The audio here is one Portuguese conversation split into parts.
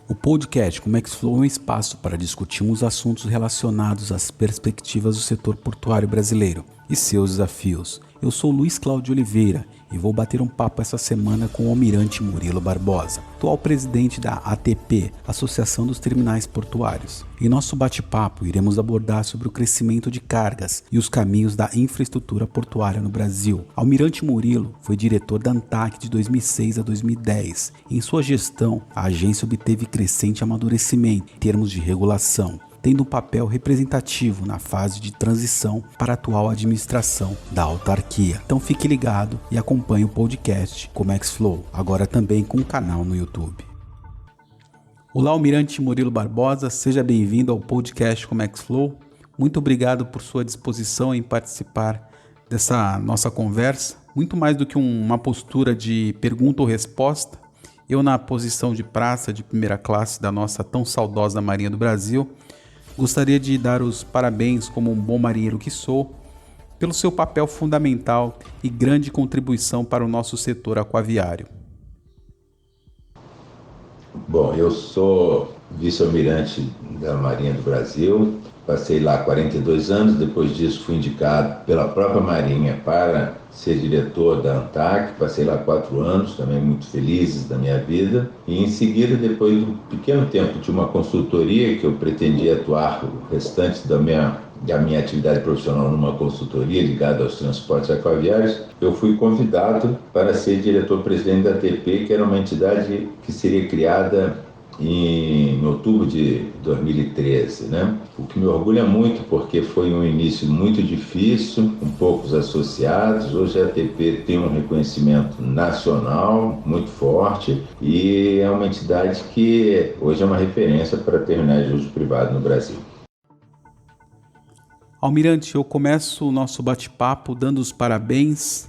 O podcast Comex Flow é um espaço para discutirmos assuntos relacionados às perspectivas do setor portuário brasileiro e seus desafios. Eu sou Luiz Cláudio Oliveira e vou bater um papo essa semana com o Almirante Murilo Barbosa, atual presidente da ATP, Associação dos Terminais Portuários. Em nosso bate-papo, iremos abordar sobre o crescimento de cargas e os caminhos da infraestrutura portuária no Brasil. Almirante Murilo foi diretor da ANTAQ de 2006 a 2010. Em sua gestão, a agência obteve crescente amadurecimento em termos de regulação, tendo um papel representativo na fase de transição para a atual administração da autarquia. Então fique ligado e acompanhe o podcast Comex Flow, agora também com um canal no YouTube. Olá, Almirante Murilo Barbosa, seja bem-vindo ao podcast Comex Flow. Muito obrigado por sua disposição em participar dessa nossa conversa. Muito mais do que uma postura de pergunta ou resposta, eu, na posição de praça de primeira classe da nossa tão saudosa Marinha do Brasil, gostaria de dar os parabéns, como um bom marinheiro que sou, pelo seu papel fundamental e grande contribuição para o nosso setor aquaviário. Bom, eu sou vice-almirante da Marinha do Brasil, passei lá 42 anos, depois disso fui indicado pela própria Marinha para ser diretor da ANTAQ, passei lá 4 anos, também muito felizes da minha vida, e em seguida, depois de um pequeno tempo de uma consultoria, que eu pretendia atuar o restante da minha atividade profissional numa consultoria ligada aos transportes aquaviários, eu fui convidado para ser diretor-presidente da ATP, que era uma entidade que seria criada em outubro de 2013, né? O que me orgulha muito, porque foi um início muito difícil, com poucos associados. Hoje a ATP tem um reconhecimento nacional muito forte e é uma entidade que hoje é uma referência para terminais de uso privado no Brasil. Almirante, eu começo o nosso bate-papo dando os parabéns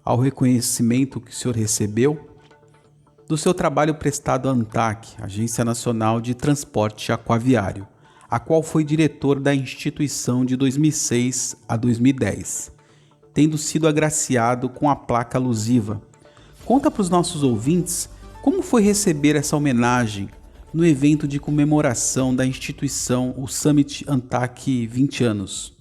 ao reconhecimento que o senhor recebeu do seu trabalho prestado à ANTAQ, Agência Nacional de Transporte Aquaviário, a qual foi diretor da instituição de 2006 a 2010, tendo sido agraciado com a placa alusiva. Conta para os nossos ouvintes como foi receber essa homenagem no evento de comemoração da instituição, o Summit ANTAQ 20 anos.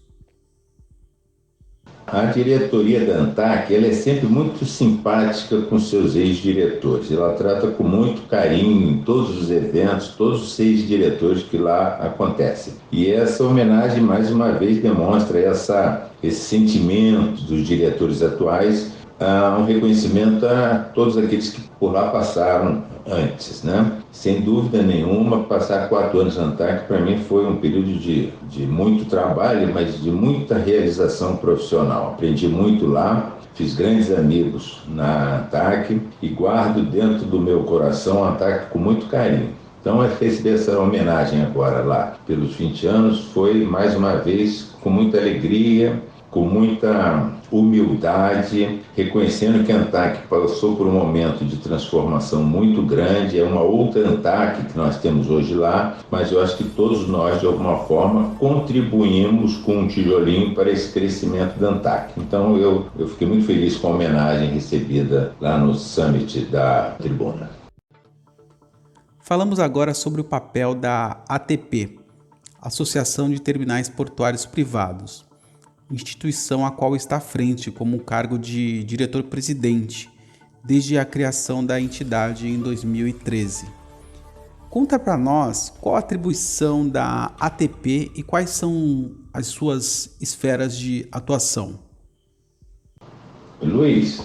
A diretoria da ANTAQ ela é sempre muito simpática com seus ex-diretores. Ela trata com muito carinho em todos os eventos, todos os 6 diretores que lá acontecem. E essa homenagem, mais uma vez, demonstra esse sentimento dos diretores atuais, um reconhecimento a todos aqueles que por lá passaram antes, né? Sem dúvida nenhuma, passar 4 anos na ANTAQ para mim foi um período de muito trabalho, mas de muita realização profissional. Aprendi muito lá, fiz grandes amigos na ANTAQ e guardo dentro do meu coração a ANTAQ com muito carinho. Então, receber essa homenagem agora lá pelos 20 anos foi, mais uma vez, com muita alegria, com muita humildade, reconhecendo que a ANTAQ passou por um momento de transformação muito grande, é uma outra ANTAQ que nós temos hoje lá, mas eu acho que todos nós, de alguma forma, contribuímos com um tijolinho para esse crescimento da ANTAQ. Então eu fiquei muito feliz com a homenagem recebida lá no Summit da Tribuna. Falamos agora sobre o papel da ATP, Associação de Terminais Portuários Privados, instituição a qual está à frente como cargo de diretor-presidente desde a criação da entidade em 2013. Conta para nós qual a atribuição da ATP e quais são as suas esferas de atuação. Luiz,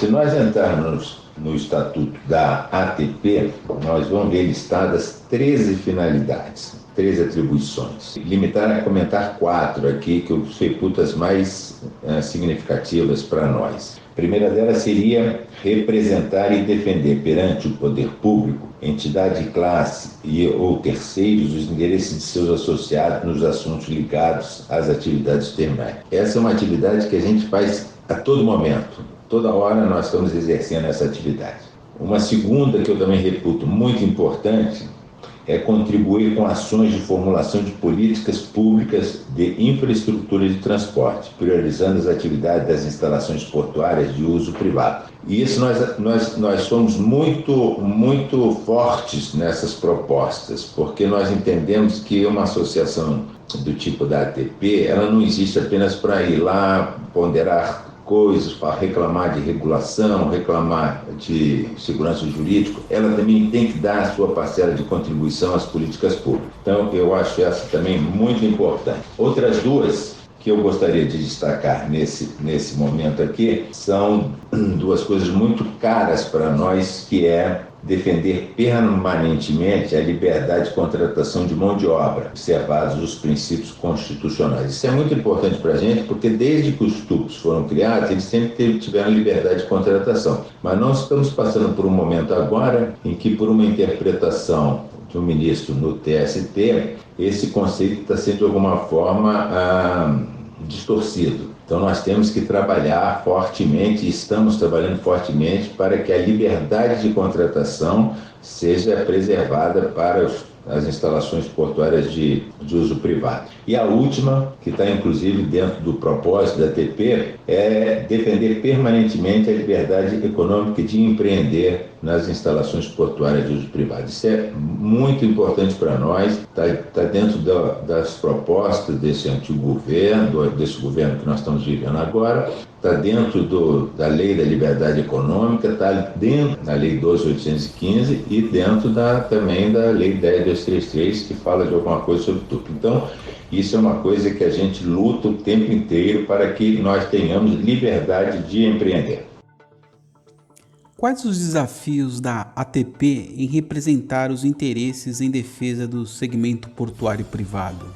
se nós entrarmos no estatuto da ATP, nós vamos ver listadas 13 finalidades, 13 atribuições. Limitar a comentar 4 aqui, que eu reputo as mais significativas para nós. A primeira delas seria representar e defender perante o poder público, entidade de classe ou terceiros os interesses de seus associados nos assuntos ligados às atividades terminais. Essa é uma atividade que a gente faz a todo momento. Toda hora nós estamos exercendo essa atividade. Uma segunda que eu também reputo muito importante é contribuir com ações de formulação de políticas públicas de infraestrutura de transporte, priorizando as atividades das instalações portuárias de uso privado. E isso nós somos muito fortes nessas propostas, porque nós entendemos que uma associação do tipo da ATP, ela não existe apenas para ir lá ponderar coisas, para reclamar de regulação, reclamar de segurança jurídica, ela também tem que dar a sua parcela de contribuição às políticas públicas. Então, eu acho essa também muito importante. Outras duas que eu gostaria de destacar nesse momento aqui são duas coisas muito caras para nós, que é defender permanentemente a liberdade de contratação de mão de obra, observados os princípios constitucionais. Isso é muito importante para a gente, porque desde que os TUPs foram criados, eles sempre tiveram liberdade de contratação. Mas nós estamos passando por um momento agora em que, por uma interpretação do ministro no TST, esse conceito está sendo, de alguma forma, distorcido. Então nós temos que trabalhar fortemente, e estamos trabalhando fortemente para que a liberdade de contratação seja preservada para as instalações portuárias de uso privado. E a última, que está inclusive dentro do propósito da ATP, é defender permanentemente a liberdade econômica de empreender nas instalações portuárias de uso privado. Isso é muito importante para nós, está dentro das propostas desse antigo governo, desse governo que nós estamos vivendo agora, está dentro da Lei da Liberdade Econômica, está dentro da Lei 12.815 e dentro também da Lei 10.233, que fala de alguma coisa sobre tudo. Então, isso é uma coisa que a gente luta o tempo inteiro para que nós tenhamos liberdade de empreender. Quais os desafios da ATP em representar os interesses em defesa do segmento portuário privado?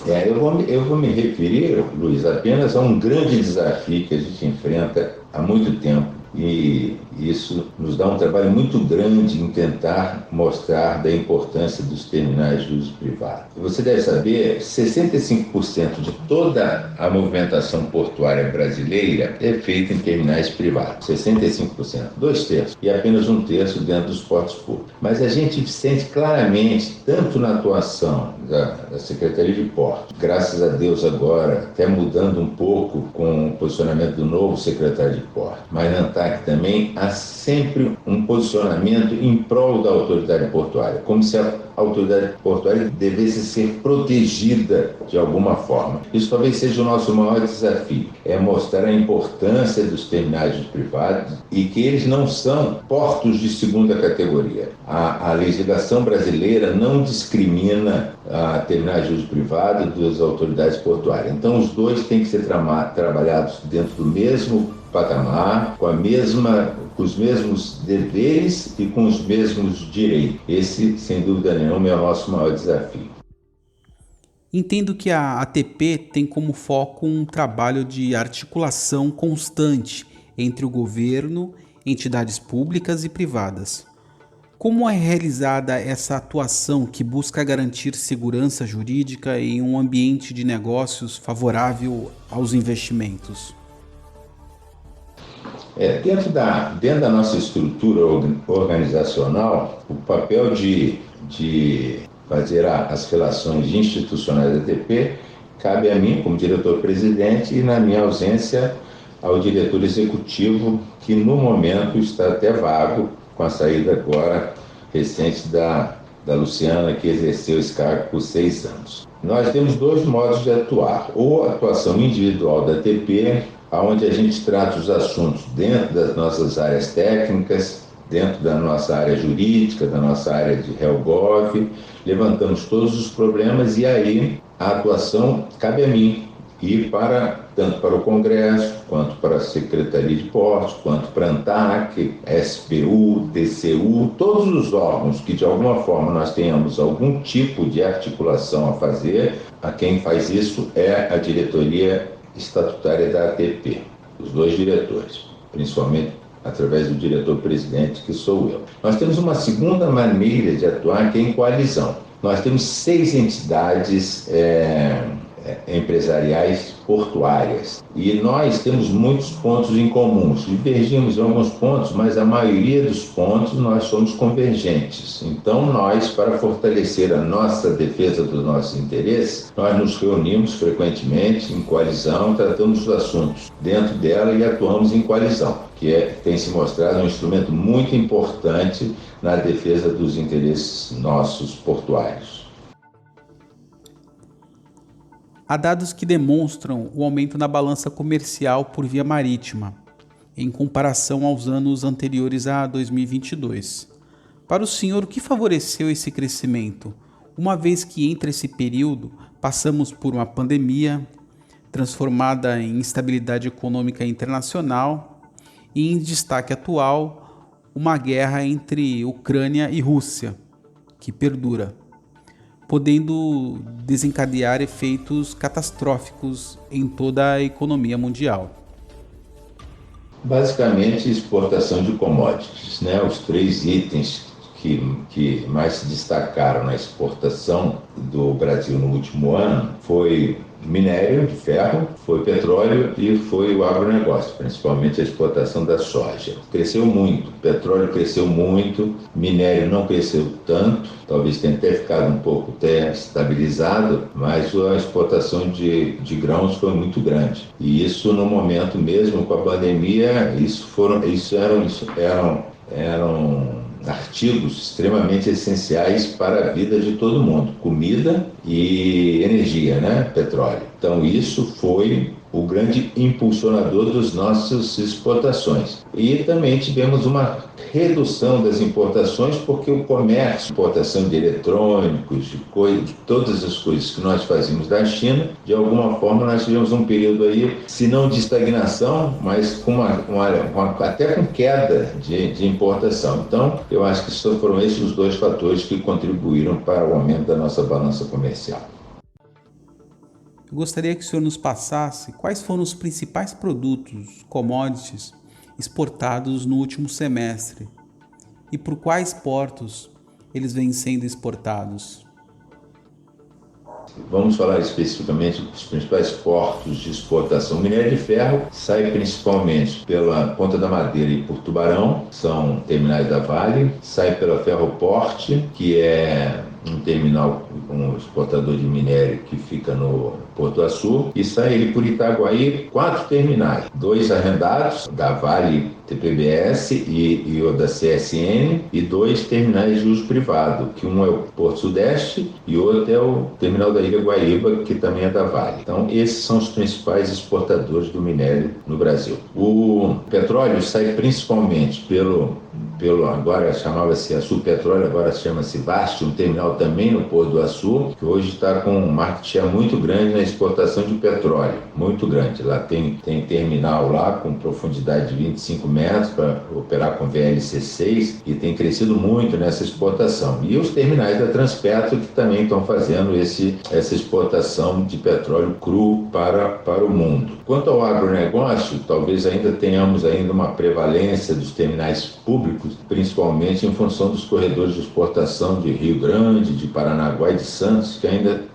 Eu vou me referir, Luiz, apenas a um grande desafio que a gente enfrenta há muito tempo, e isso nos dá um trabalho muito grande em tentar mostrar da importância dos terminais de uso privado. Você deve saber, 65% de toda a movimentação portuária brasileira é feita em terminais privados. 65%, 2/3, e apenas 1/3 dentro dos portos públicos. Mas a gente sente claramente, tanto na atuação da Secretaria de Portos, graças a Deus agora, até mudando um pouco com o posicionamento do novo secretário de Portos, mas na ANTAC também, há sempre um posicionamento em prol da autoridade portuária, como se a autoridade portuária devesse ser protegida de alguma forma. Isso talvez seja o nosso maior desafio, é mostrar a importância dos terminais privados e que eles não são portos de segunda categoria. A legislação brasileira não discrimina a terminais de uso privado das autoridades portuárias. Então, os dois têm que ser trabalhados dentro do mesmo patamar, com os mesmos deveres e com os mesmos direitos. Esse, sem dúvida nenhuma, é o nosso maior desafio. Entendo que a ATP tem como foco um trabalho de articulação constante entre o governo, entidades públicas e privadas. Como é realizada essa atuação que busca garantir segurança jurídica em um ambiente de negócios favorável aos investimentos? Dentro da nossa estrutura organizacional, o papel de fazer as relações institucionais da ATP cabe a mim, como diretor-presidente, e, na minha ausência, ao diretor executivo, que no momento está até vago, com a saída agora recente da Luciana, que exerceu esse cargo por 6 anos. Nós temos 2 modos de atuar: ou a atuação individual da ATP, onde a gente trata os assuntos dentro das nossas áreas técnicas, dentro da nossa área jurídica, da nossa área de RELGOV, levantamos todos os problemas, e aí a atuação cabe a mim ir tanto para o Congresso, quanto para a Secretaria de Portos, quanto para a ANTAC, SPU, TCU, todos os órgãos que de alguma forma nós tenhamos algum tipo de articulação a fazer. A quem faz isso é a diretoria estatutária da ATP, os 2 diretores, principalmente através do diretor-presidente, que sou eu. Nós temos uma segunda maneira de atuar, que é em coalizão. Nós temos 6 entidades empresariais portuárias. E nós temos muitos pontos em comuns. Divergimos em alguns pontos, mas a maioria dos pontos nós somos convergentes. Então nós, para fortalecer a nossa defesa dos nossos interesses, nós nos reunimos frequentemente em coalizão, tratamos os assuntos dentro dela e atuamos em coalizão, que tem se mostrado um instrumento muito importante na defesa dos interesses nossos portuários. Há dados que demonstram o aumento na balança comercial por via marítima, em comparação aos anos anteriores a 2022. Para o senhor, o que favoreceu esse crescimento, uma vez que entre esse período passamos por uma pandemia transformada em instabilidade econômica internacional e, em destaque atual, uma guerra entre Ucrânia e Rússia, que perdura, podendo desencadear efeitos catastróficos em toda a economia mundial? Basicamente, exportação de commodities, né? Os 3 itens que mais se destacaram na exportação do Brasil no último ano foi minério de ferro, foi petróleo e foi o agronegócio, principalmente a exportação da soja. Cresceu muito, petróleo cresceu muito, minério não cresceu tanto, talvez tenha até ficado um pouco estabilizado, mas a exportação de grãos foi muito grande. E isso no momento mesmo com a pandemia, eram artigos extremamente essenciais para a vida de todo mundo, comida e energia, né? Petróleo. Então isso foi o grande impulsionador das nossas exportações. E também tivemos uma redução das importações porque o comércio, importação de eletrônicos, de todas as coisas que nós fazíamos da China, de alguma forma nós tivemos um período aí, se não de estagnação, mas até com queda de importação. Então, eu acho que foram esses os 2 fatores que contribuíram para o aumento da nossa balança comercial. Eu gostaria que o senhor nos passasse quais foram os principais produtos, commodities, exportados no último semestre e por quais portos eles vêm sendo exportados. Vamos falar especificamente dos principais portos de exportação. O minério de ferro sai principalmente pela Ponta da Madeira e por Tubarão, são terminais da Vale, sai pela Ferroporte, que é um terminal, um exportador de minério que fica no Porto Açu, e sai ele por Itaguaí, 4 terminais, 2 arrendados, da Vale TPBS e o da CSN, e 2 terminais de uso privado, que um é o Porto Sudeste e outro é o terminal da Ilha Guaíba, que também é da Vale. Então, esses são os principais exportadores do minério no Brasil. O petróleo sai principalmente pelo agora chamava-se Açu Petróleo, agora chama-se Vasti, um terminal também no Porto do Açu, que hoje está com um market share muito grande na exportação de petróleo, muito grande. Lá tem terminal lá com profundidade de 25 metros para operar com VLC6 e tem crescido muito nessa exportação. E os terminais da Transpetro que também estão fazendo essa exportação de petróleo cru para o mundo. Quanto ao agronegócio, talvez ainda tenhamos uma prevalência dos terminais públicos, principalmente em função dos corredores de exportação de Rio Grande, de Paranaguá e de Santos, que ainda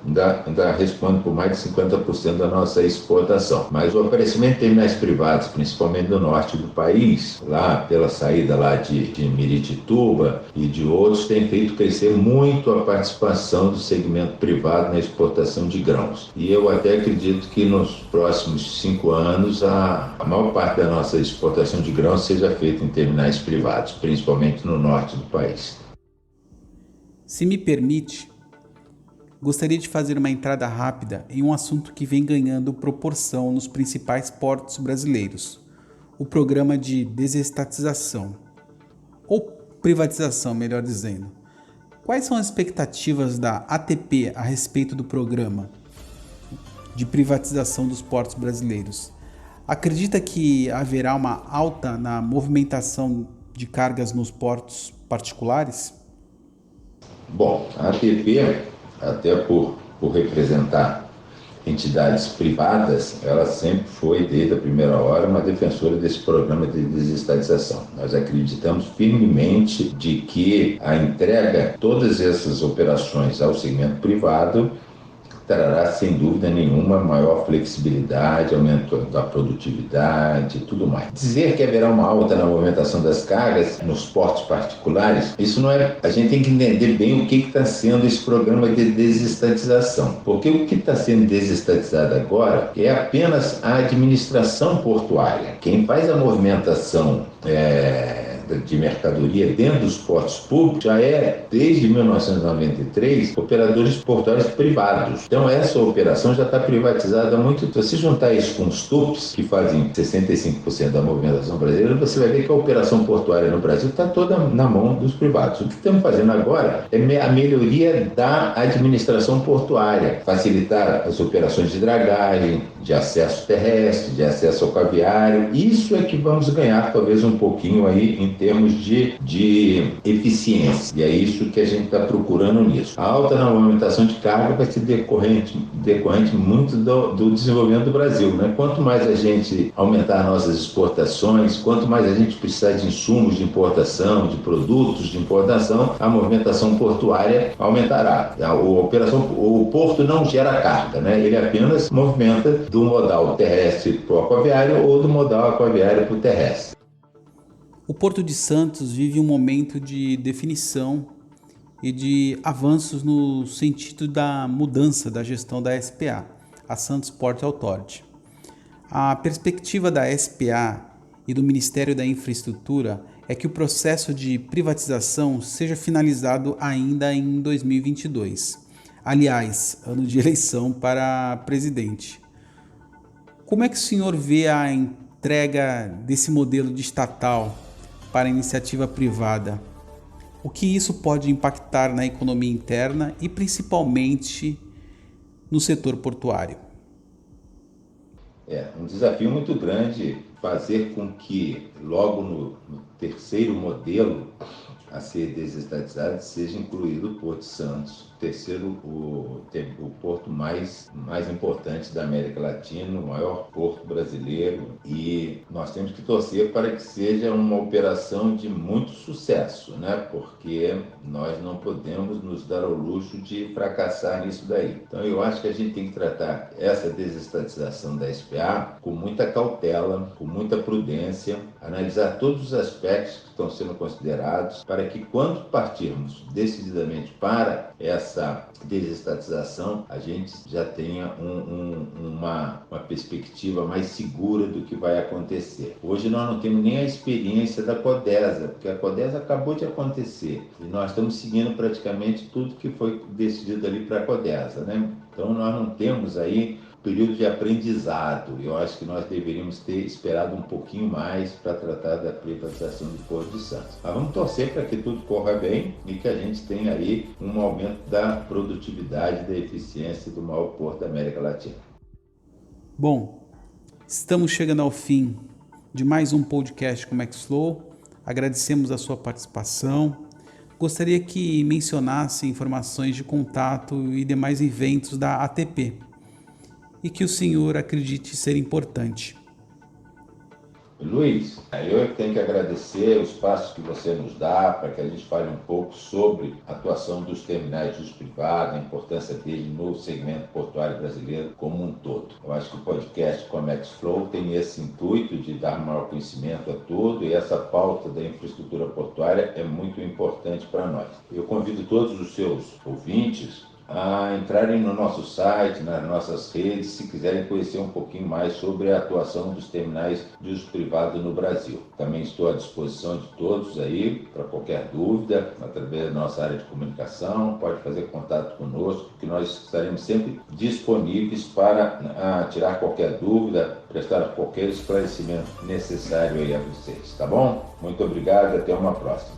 responde por mais de 50% da nossa exportação. Mas o aparecimento de terminais privados, principalmente do norte do país, lá pela saída lá de Miritituba e de outros, tem feito crescer muito a participação do segmento privado na exportação de grãos. E eu até acredito que nos próximos 5 anos a maior parte da nossa exportação de grãos seja feita em terminais privados, principalmente no norte do país. Se me permite, gostaria de fazer uma entrada rápida em um assunto que vem ganhando proporção nos principais portos brasileiros: o programa de desestatização, ou privatização, melhor dizendo. Quais são as expectativas da ATP a respeito do programa de privatização dos portos brasileiros? Acredita que haverá uma alta na movimentação de cargas nos portos particulares? Bom, a ATP, até por representar entidades privadas, ela sempre foi, desde a primeira hora, uma defensora desse programa de desestatização. Nós acreditamos firmemente de que a entrega de todas essas operações ao segmento privado trará, sem dúvida nenhuma, maior flexibilidade, aumento da produtividade e tudo mais. Dizer que haverá uma alta na movimentação das cargas nos portos particulares, isso não é... A gente tem que entender bem o que está sendo esse programa de desestatização, porque o que está sendo desestatizado agora é apenas a administração portuária. Quem faz a movimentação de mercadoria dentro dos portos públicos já é, desde 1993, operadores portuários privados. Então essa operação já está privatizada há muito tempo. Se juntar isso com os TUPs, que fazem 65% da movimentação brasileira, você vai ver que a operação portuária no Brasil está toda na mão dos privados. O que estamos fazendo agora é a melhoria da administração portuária, facilitar as operações de dragagem, de acesso terrestre, de acesso aquaviário. Isso é que vamos ganhar talvez um pouquinho aí em termos de eficiência. E é isso que a gente está procurando nisso. A alta na movimentação de carga vai ser decorrente muito do desenvolvimento do Brasil, né? Quanto mais a gente aumentar nossas exportações, quanto mais a gente precisar de insumos de importação, de produtos de importação, a movimentação portuária aumentará. O porto não gera carga, né? Ele apenas movimenta do modal terrestre para o aquaviário ou do modal aquaviário para o terrestre. O Porto de Santos vive um momento de definição e de avanços no sentido da mudança da gestão da SPA, a Santos Port Authority. A perspectiva da SPA e do Ministério da Infraestrutura é que o processo de privatização seja finalizado ainda em 2022. Aliás, ano de eleição para presidente. Como é que o senhor vê a entrega desse modelo de estatal para a iniciativa privada? O que isso pode impactar na economia interna e principalmente no setor portuário? É um desafio muito grande fazer com que logo no terceiro modelo a ser desestatizado seja incluído o Porto de Santos, o porto mais importante da América Latina, o maior porto brasileiro, e nós temos que torcer para que seja uma operação de muito sucesso, né? Porque nós não podemos nos dar ao luxo de fracassar nisso daí. Então eu acho que a gente tem que tratar essa desestatização da SPA com muita cautela, com muita prudência, analisar todos os aspectos que estão sendo considerados para que quando partirmos decididamente para essa desestatização, a gente já tenha uma perspectiva mais segura do que vai acontecer. Hoje nós não temos nem a experiência da Codesa, porque a Codesa acabou de acontecer e nós estamos seguindo praticamente tudo que foi decidido ali para a Codesa, né? Então nós não temos aí período de aprendizado. Eu acho que nós deveríamos ter esperado um pouquinho mais para tratar da privatização do Porto de Santos. Mas vamos torcer para que tudo corra bem e que a gente tenha aí um aumento da produtividade, da eficiência do maior porto da América Latina. Bom, estamos chegando ao fim de mais um podcast com MaxFlow. Agradecemos a sua participação. Gostaria que mencionasse informações de contato e demais eventos da ATP e que o senhor acredite ser importante. Luiz, eu tenho que agradecer o espaço que você nos dá para que a gente fale um pouco sobre a atuação dos terminais de uso privado, a importância dele no segmento portuário brasileiro como um todo. Eu acho que o podcast Comex Flow tem esse intuito de dar maior conhecimento a todo e essa pauta da infraestrutura portuária é muito importante para nós. Eu convido todos os seus ouvintes a entrarem no nosso site, nas nossas redes, se quiserem conhecer um pouquinho mais sobre a atuação dos terminais de uso privado no Brasil. Também estou à disposição de todos aí, para qualquer dúvida, através da nossa área de comunicação, pode fazer contato conosco, que nós estaremos sempre disponíveis para tirar qualquer dúvida, prestar qualquer esclarecimento necessário aí a vocês, tá bom? Muito obrigado e até uma próxima.